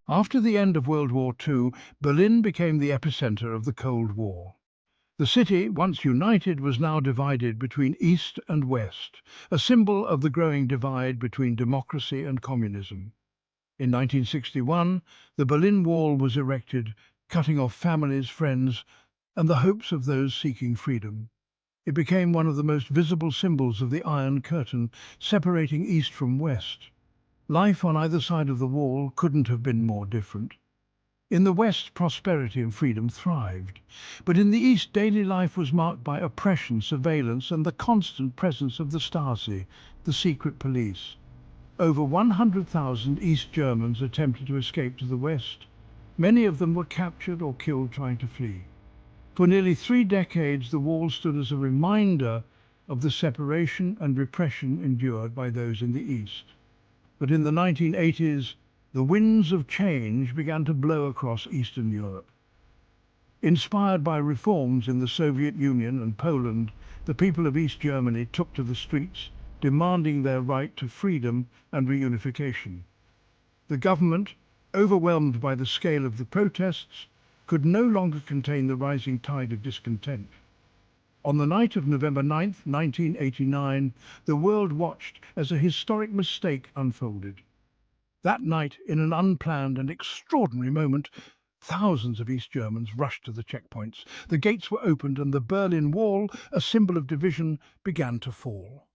After the end of World War II, Berlin became the epicenter of the Cold War. The city, once united, was now divided between East and West, a symbol of the growing divide between democracy and communism. In 1961, the Berlin Wall was erected, cutting off families, friends, and the hopes of those seeking freedom. It became one of the most visible symbols of the Iron Curtain, separating East from West. Life on either side of the wall couldn't have been more different. In the West, prosperity and freedom thrived. But in the East, daily life was marked by oppression, surveillance, and the constant presence of the Stasi, the secret police. Over 100,000 East Germans attempted to escape to the West. Many of them were captured or killed trying to flee. For nearly 3 decades, the wall stood as a reminder of the separation and repression endured by those in the East. But in the 1980s, the winds of change began to blow across Eastern Europe. Inspired by reforms in the Soviet Union and Poland, the people of East Germany took to the streets, demanding their right to freedom and reunification. The government, overwhelmed by the scale of the protests, could no longer contain the rising tide of discontent. On the night of November 9th, 1989, the world watched as a historic mistake unfolded. That night, in an unplanned and extraordinary moment, thousands of East Germans rushed to the checkpoints. The gates were opened and the Berlin Wall, a symbol of division, began to fall.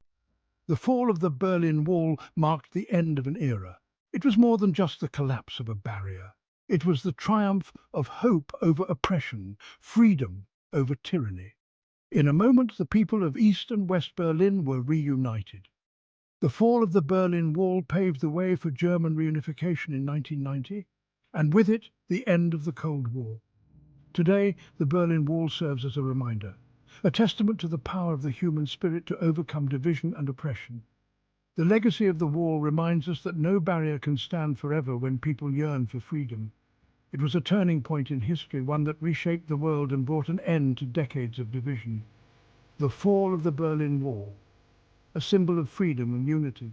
The fall of the Berlin Wall marked the end of an era. It was more than just the collapse of a barrier. It was the triumph of hope over oppression, freedom over tyranny. In a moment, the people of East and West Berlin were reunited. The fall of the Berlin Wall paved the way for German reunification in 1990, and with it, the end of the Cold War. Today, the Berlin Wall serves as a reminder, a testament to the power of the human spirit to overcome division and oppression. The legacy of the wall reminds us that no barrier can stand forever when people yearn for freedom. It was a turning point in history, one that reshaped the world and brought an end to decades of division. The fall of the Berlin Wall, a symbol of freedom and unity.